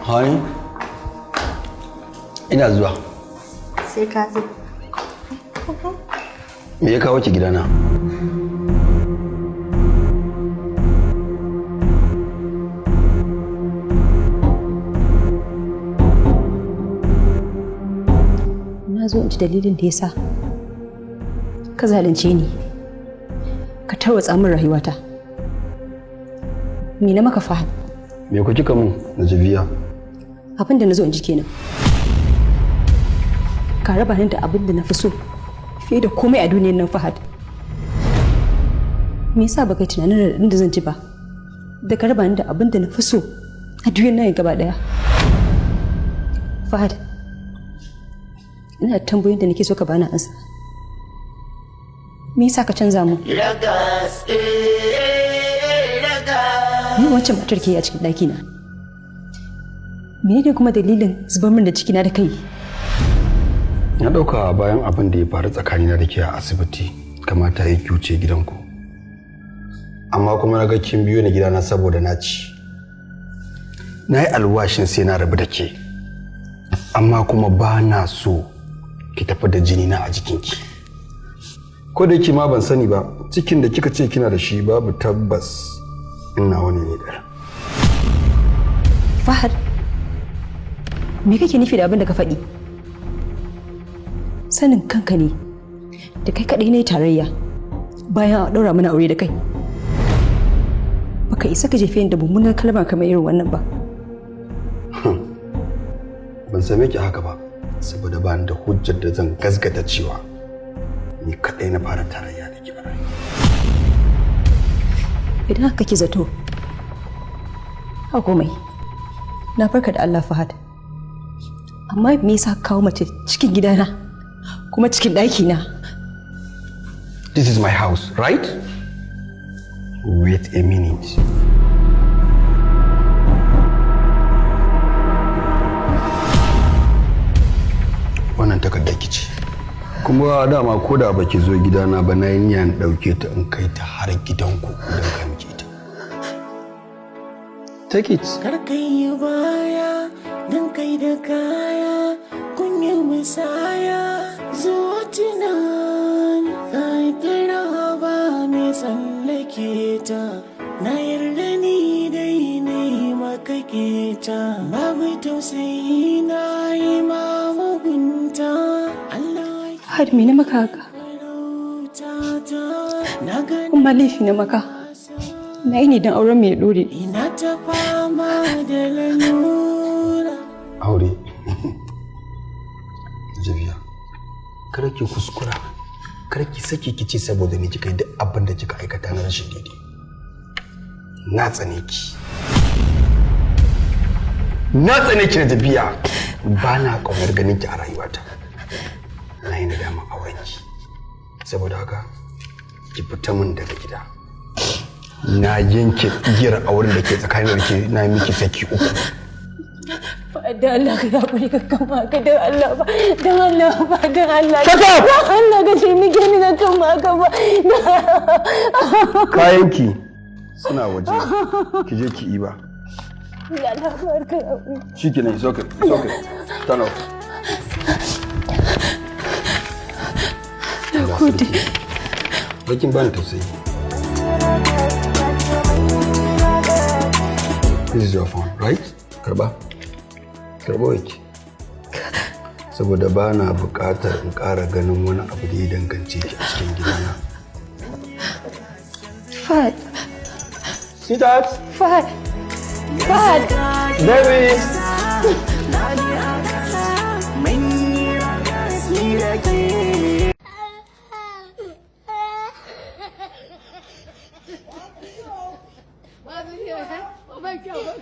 Hani? Ina zuwa. Sai ka zo. Me ya kawo ki gidana? Na zo in ji dalilin da ya sa ka zalunce ni, ka tarwatsa min rayuwata. Me na maka Fahad? Me ku kika min na jabiya? Abin da na zo in ji kenan. Ka raba ni da abin da na fi so fiye da komai a duniyar nan Fahad. Me yasa baka tunanin da zan ji ba? Da ka raba ni da abin da na fi so a duniyar nan gaba daya. Fahad, ina da tambayoyin da nake so ka bani ansa. Me yasa ka canza mu? Ragas, ragas. Ni wacce matar ke a cikin ɗaki na? Menene kuma dalilin zubar min da cikina da kai? Na ɗauka bayan abin da ya faru tsakanina da ke a asibiti kamata ya kyuce gidanku. Amma kuma na ga kin biyo ni gidana saboda na ci. Na yi alwashin sai na rabu da ke. Amma kuma ba na so ki tafi da jini na a jikinki. Ko da yake ma ban sani ba, cikin da kika ce kina da shi babu tabbas ina wani ne da. Fahad, me kake nufi da abin da ka faɗi? Sanin kanka ne da kai kaɗai ne tarayya bayan a ɗaura mana aure da kai. Baka isa ka jefe da mummunar kalma kamar irin wannan ba. Ban same ki haka ba, saboda ba ni da hujjar da zan gaskata cewa ni kaɗai na fara tarayya da ke a rayuwa. Idan haka ki zato, ha komai, na farka da Allah Fahad. Amma me yasa kawo mace cikin gidana kuma cikin ɗakina? This is my house, right? Wait a minute. Wannan takardar ki ce. Kuma dama ko da baki zo gidana ba na yi niyan ɗauke ta in kai ta har gidanku don ka miki ta. Take it. Kar kai baya don kai da kaya kun yi musaya zuwa tunani kai kira ba mai tsallake ta na yarda ni dai ne maka keta babu tausayi na yi ma mugunta Allah Fahad, me na maka haka? Kuma laifi na maka. Na yi ne don auren mai ɗore. Ina ta fama da lalura. Aure. Jabiya, kar ki kuskura, kar ki sake ki ce saboda ni kika yi duk abin da kika aikata na rashin daidai. Na tsane ki. Na tsane ki na Jabiya. Ba na ƙaunar ganin ki a rayuwata. Na yi nadaman auren ki. Saboda haka, ki fita min daga gida. Na yanke igiyar auren da ke tsakanin da ke na miki saki 3. Da Allah ka yaƙuri ka kama ka don Allah ba, don Allah ba, don Allah. Shut up! Don Allah ka ce mike ni ka kama ka ba. Kayanki suna waje, ki je ki yi ba. Ya Allah ka yaƙuri. Shi ke nan, it's okay, it's okay. Turn off. Na gode. Bakin bani tausayi. This is your phone, right? Karba. Karba yake. Saboda ba na buƙatar in ƙara ganin wani abu da ya dangance ki a cikin gidana. Fahad. Sweetheart. Fahad. Fahad. Baby. Oh my God.